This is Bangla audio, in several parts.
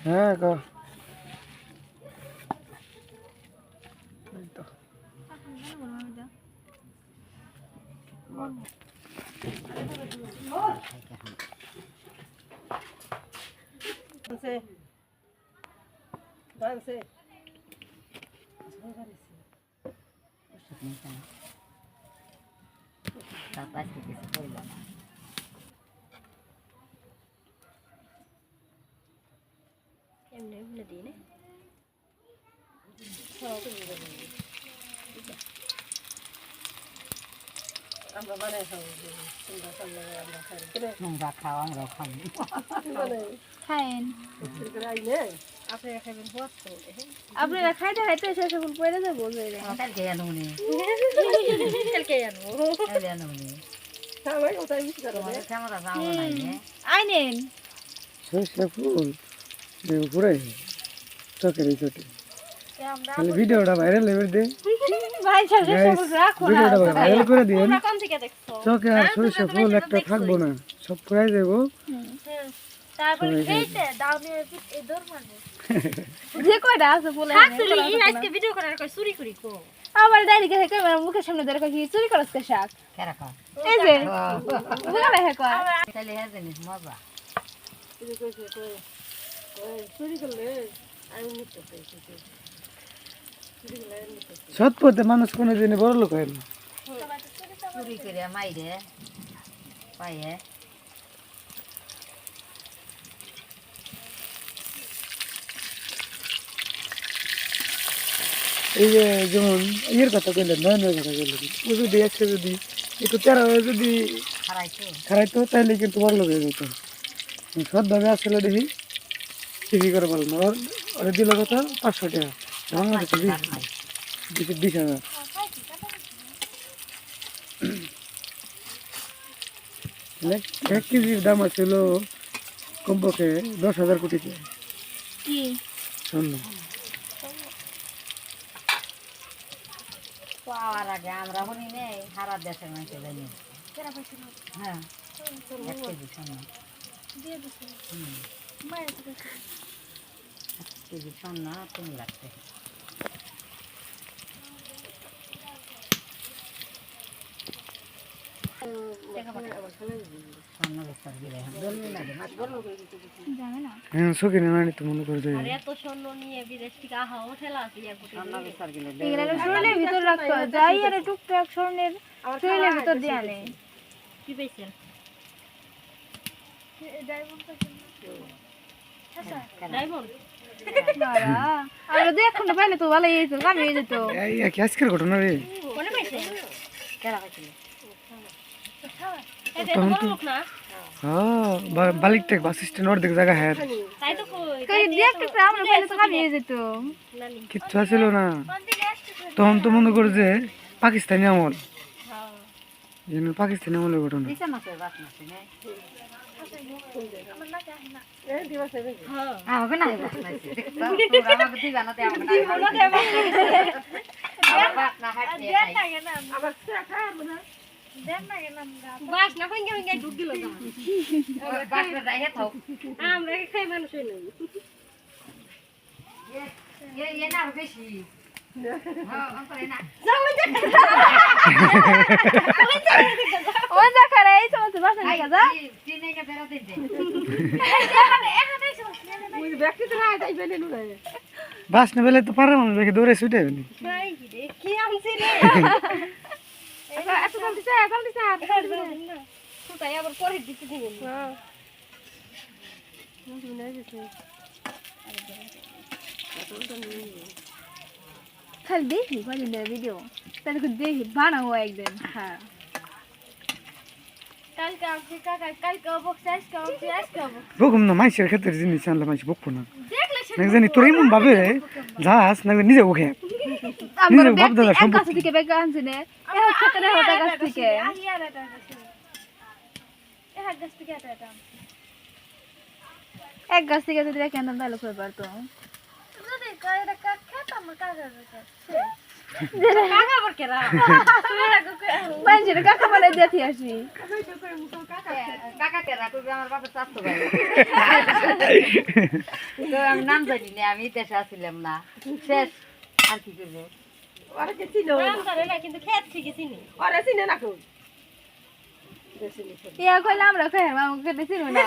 হ্যাঁ গো এমনি এমনি দিই না আমরা বানাই খাবো তোমরা খাও আমরা খাই খায়েন আপনারা খাবেন হওয়া আপনারা খাইতে খাইতে শেষ ফুল পড়ে যাবো কালকে আনুনি কালকে আনবো কালকে আনুনি সবাই ওটাই মিস করো তোমার ক্যামেরা যাও না আইনেন সরষে ফুল পুরাই চকের এই চটে আমরা খালি ভিডিওটা ভাইরাল হয়ে দে ভাই শেষ ফুল রাখো না ভিডিওটা ভাইরাল করে দিন তোমরা কোন থেকে দেখছো চকে আর সরষে ফুল একটা থাকবো না সব পুরাই দেবো তারপরে খেতে দাও নিয়ে এই দর মারবো যে কয়টা আছে বলে শাকচুরি আজকে ভিডিও করার কই চুরি করি কো আমার ডাইরি কে ক্যামেরা মুখের সামনে ধরে কই চুরি করছ কে শাক কেরা খা এই যে বলে হে কয় তাহলে হ্যাঁ জানিস মজা চুরি কইছে কই চুরি করলে আমি নিতে চাইছি চুরি করলে আমি নিতে চাই সৎ পথে মানুষ কোনো দিনে বড় লোক হয় না চুরি করে মাইরে পায়ে এই যে যেমন ইয়ের কথা কইলেন নয়নের কথা কইলেন ও যদি একটু যদি একটু তেরা হয়ে যদি খারাইছো খারাইতো তাহলে কিন্তু বড় লোক হয়ে যেত সৎভাবে আসলে দেখি টিভি করে বলেন ওরা দিল কত 500 টাকা আমার কাছে 20,000 এক কেজির দাম আছিল কমপক্ষে 10,000 কোটি টাকা কি স্বর্ণ পাওয়ার আগে আমরা শুনি নেই সারা দেশের মানুষের জানি হ্যাঁ 1 কেজি সোনা দিয়ে দিছি 1 কেজি সোনা 3 লাখ টাকা সোনা বেচার গিয়ে জন্মই লাগে মাছ বলো জানে না হ্যাঁ সকিনে নানি তো মনে করে আর এত স্বর্ণ নিয়ে বিদেশ থেকে আহা ঠেলা আছে ইয়া কোটি সোনা বেচার গেলে এগুলা শরীরের ভিতর রাখতে হয় যাই আর টুকটাক স্বর্ণের শরীরের ভিতর দিয়ে আনে কি পাইছেন ডায়মন্ড আর দেখুন পাইলে তো ভালো হয়েছে কামে হয়ে যেত এই কি আজকের ঘটনা রে মনে পাইছেন কেরা খাইছিল এটা তো বড় লোক না হ্যাঁ বালিকটেক বাস স্ট্যান্ড ওর দিকে জায়গা হ্যাঁ তাই তো কই কই দেখতে আমরা পাইলে তো কামে হয়ে যেত নানি কিচ্ছু ছিল না তখন তো মনে করে যে পাকিস্তানি আমল হ্যাঁ পাকিস্তানি আমলের ঘটনা দিছে মাছের বাস মাছ না এই দিবস হবে হ্যাঁ আমাকে না বাস মাছ তোরা আমাকে দিবা না তে আমাকে না হাঁটতে খাই আবার টাকা মানে দেন না গেলাম বাস না কই গেল ঢুক দিল বাস না যাই থাও আমরা খাই মানুষ হই নাই ये ना বেশি হ্যাঁ অন্তরে না ওই দেখা রে এই সমস্ত বাসা নিয়ে যা তিনে কে বেরা দিন দে ওই ব্যক্তি তো না তাই বেলে নুলে বাস না বেলে তো পারে মানুষ দেখে দৌড়ে ছুটে যাবে নাই কি রে কি আমছি রে এত জলদি চা কোথায় আবার পরে দিতে দিবেন হ্যাঁ খালি দেখি কদিন ধরে ভিডিও তাহলে দেখি বানাবো একদিন হ্যাঁ কালকে আমছি কাকা কালকে অবক্স আজকে আমছি আজকে অবক্স বকুম না মাইসের ক্ষেত্রে জিনিস আনলে মাইসে বকবো না দেখলে না জানি তোর এমন ভাবে যাস না নিজে ওখে আমার নিজের বাপ দাদার এক গাছ থেকে বেগা আনছে না এক ক্ষেত্রে হতে গাছ থেকে এক গাছ থেকে যদি কেন তাহলে কই পারতো মানুষের কাকা বলে দেখি আসি কাকা কেরা করবে আমার বাপের চাচ্তো ভাই তো আমি নাম জানি না আমি দেশে আসছিলাম না শেষ আর কি করবো ওরা কে চিনো কিন্তু খেত থেকে চিনি ওরা চিনে না খুব ইয়া কইলে আমরা খাই আমাকে দেখি না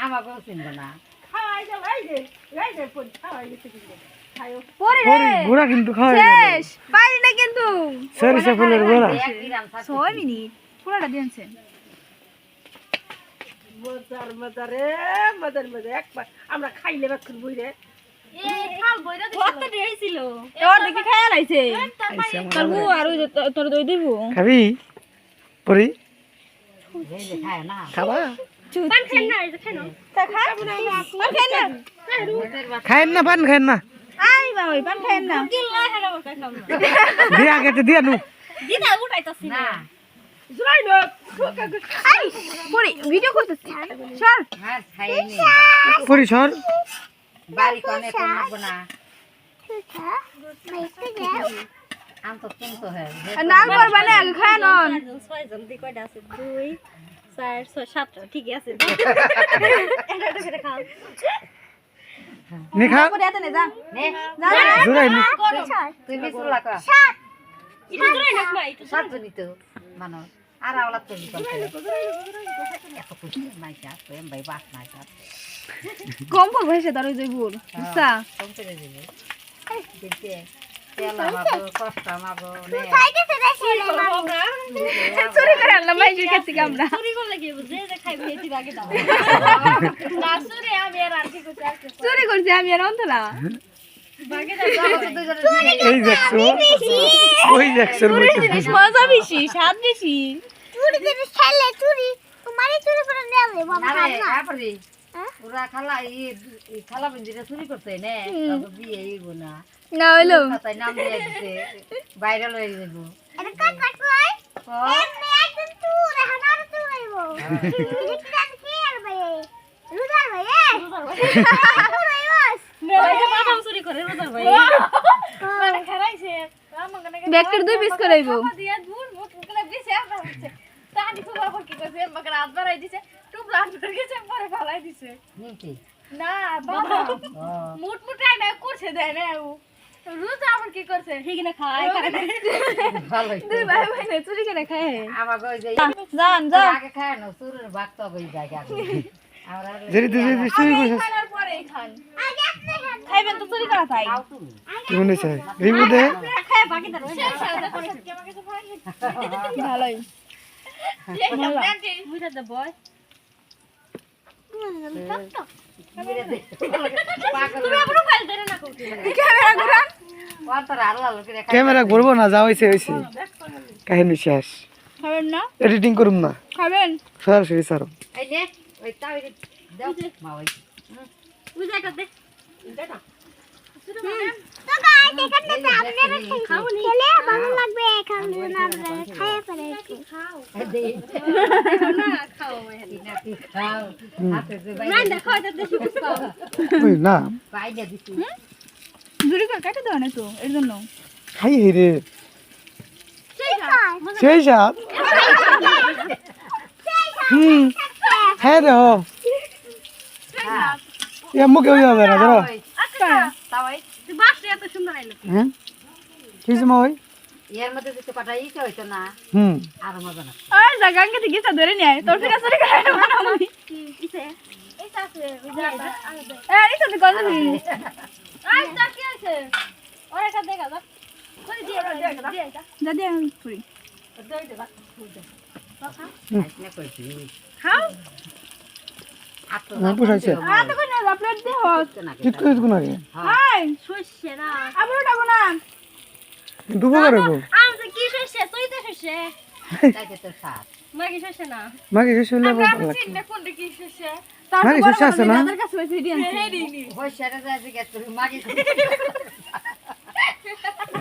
আমাকেও চিনবো না খাওয়াই গেল এই যে খাওয়াই গেছে কিন্তু খায়ও পরে পরে ঘোড়া কিন্তু খাওয়া শেষ পারি না কিন্তু সরিষা ফুলের ঘোড়া 6 মিনিট পুরোটা দিয়েছে মজার রে মজার একবার আমরা খাইলে বাক্ষণ বইরে কত দিয়েছিল তোর দেখি খায়া লাইছে তোর বউ আর ওই যে তোর দই দিব খাবি পরি খায় না খাবা পান খাই না এই যে খাই না তা খাই না পান খাই না খায়েন না পান খায়েন না আই বাবা পান খায় না কিল্লা হেরা বসে খাম না দিয়া গেতে দিয়া নু দিদা উঠাইতাছি না জুলাই না আই পরে ভিডিও করতেছি সর হ্যাঁ খাইনি পরি সর বাড়ি কোনে কোন লাগবো না আম তো শুনতো হ্যাঁ নাল করবা না আগে খায় নন 6 জন দি কয়টা আছে 2 4 6 7 ঠিক আছে এটা করে খাও নি খা পরে এত নে যা নে যা জোরাই নি তুই মিছুলা লাগা এটা জুলাই না ভাই সাতজনই তো মানো আর আওলা তো নিকল এত খুশি মাইকা প্রেম ভাই বাস মাইকা কম পর বসে ধরে যাই ভুল বুঝছা কম করে দিবে দিতে তেল আমাগো কষ্ট আমাগো নে চুরি করে আনলাম মাইজুর কাছে আমরা চুরি করলে কি বুঝে যে খাইবে এটি আগে দাও না চুরি আমি আর কি করতে আসছে চুরি করছি আমি আর অন্তরা বাগে দাও এই দেখছো ওই দেখছো চুরি জিনিস মজা বেশি স্বাদ বেশি চুরি জিনিস খেলে চুরি তোমারই চুরি করে নেবে বাবা আরে তারপরে ওরা খালা এই খালা বন্ধুরা চুরি করতে নে তবে বিয়ে হইব না না হইলো তাই নাম দিয়ে দিতে ভাইরাল হয়ে যাবো এটা কাকা কই এমনি একদম চুর এখন আর চুর হইব এটা কি আর ভাই রুদার ভাই চুর হইবস মেলাইতে বাদাম চুরি করে রোজার ভাই মানে খারাইছে ব্যাগটার দুই পিস করাইব দিয়া দূর মুখ করে বিছে আসা হচ্ছে তানি খুব আবার কি করছে আমাকে রাত বাড়াই দিছে টুপ রাত করে গেছে পরে ফালাই দিছে নিমতি না বাদাম ও মুট মুটাই না করছে দেয় না ও রোজা আবার কি করছে হিগিনা খায় ভালো দুই ভাই ভাই না চুরি করে খায় আমাগো ওই যে জান যা আগে খায় না চুরের ভাগ তো ওই জায়গা আমরা যেরি তুই যদি চুরি করছিস খাওয়ার পরেই খান আগে আপনি খান খাইবেন তো চুরি করা তাই খাও তুমি কি মনে চাই রিমু দে খায় বাকি তার ওই সাদা করে কি আমাকে তো ফাইল ভালোই মুইটা দে বয় তুমি আবার ফাইল দেন না করতে ক্যামেরা ঘুরান ওর তো আল্লাহ লোকের ক্যামেরা ঘুরবো না যা হইছে হইছে কাহিনী শেষ খাবেন না এডিটিং করুম না খাবেন সরাসরি ছাড়ো এই নে ওই তাও দাও মা ওই বুঝাই কর দে তো গাই দেখেন না আপনারা খাওনি খেলে ভালো লাগবে খাওনি না খায়া পরে খাও দে না খাও নাকি খাও হাতে যে না দেখো এটা দেশি খাও ওই না বাইরে দিছি চুরি করে কাটে দাও না তো এর জন্য খাই রে ঠিক আছে সেই সাত হ্যাঁ রে ও এ মুখে হয়ে যাবে না ধরো আচ্ছা তাও এই তুই বাসটা এত সুন্দর আইলো হ্যাঁ কিছু মা ওই এর মধ্যে যদি পাঠাই ইচ্ছা হইতো না আর মজা না আর জাগাঙ্গে থেকে গিয়ে ধরে নিয়ে তোর থেকে চুরি করে আমি কিসে এটা আছে বুঝাই এই তো গন্ধ দিই আই তা কি আছে ওরে কা দেখা দাও কই দিয়ে দিয়ে দাদি আমি পুরি দই দে বা আইসনে কইছি খাও আতো না পুষাইছে আর তো কই না আপলোড দে হস না ঠিক করে কোন আগে হাই সইছে না আবার উঠাবো না দুবো করে গো আমি তো কি সইছে তুই তো সইছে তাইতে তো সাত মাগি সইছে না মাকে শেষ হলে ভালো লাগে চিন্তা কোনটা কি সইছে মাকে শেষ আছে না দাদার কাছে বসে দিই ওই সেটা যাই গেছে মাগি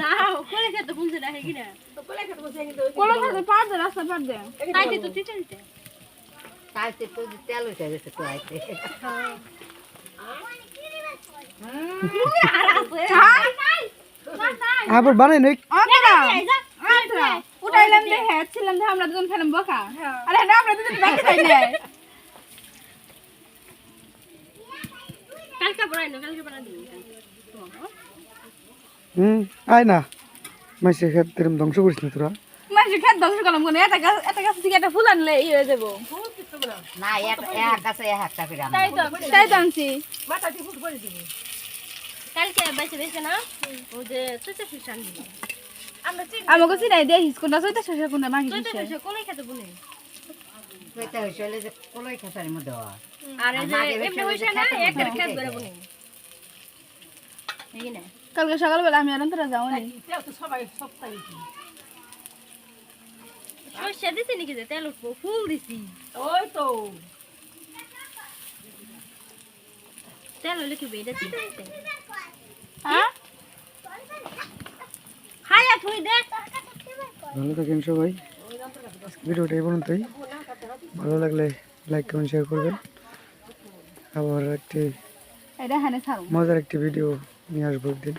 না কোলে খেতে বুঝে না হে কিনা তো কোলে খেতে বুঝে কিন্তু কোলা খাতে পার দে রাস্তা পার দে তাইতে তো তিনটে তাইতে তো তেল উঠে গেছে তো আইতে আবার বানাই নাই আচ্ছা উঠাইলাম দে হ্যাঁ ছিলাম দে আমরা দুজন খেলাম বকা আরে না আমরা দুজন বাকি যাই না কালকে বানাই দিই আয় না মাসে ক্ষেত্রে ধ্বংস করিস না তোরা মাঝে খেত ধ্বংস করলাম কোন এটা গাছ থেকে একটা ফুল আনলে ই হয়ে যাবো না এক গাছে একটা করে আনবো। তাই তো আনছি মাথা দিয়ে ফুট করে দিবি কালকে বেঁচে না ও যে চৈতে শিশান দিল আমরা আমাকে চিনাই দেখিস কোনটা চৈতা শেষে কোনটা মাগি চৈতে শিশা কোলে খেতে বুনে কইতে হইছিল যে কলই খেসার মধ্যে হয়। আর এই যে এমনি হইছে না একটা খেত করে বুনে এই না কালকে সকালবেলা আমি আর অন্তরা যাও নি সরষে দিছি নাকি যে তেল উঠবো ফুল দিছি তেল হলে কি বেটা চিতে দিতে হ্যাঁ হায়া তুই দেখ ভালো থাকেন সবাই ভিডিওটা এই পর্যন্তই ভালো লাগলে লাইক কমেন্ট শেয়ার করবেন আবার একটি এটা হানে ছাড়ো মজার একটি ভিডিও নিয়ে আসবো একদিন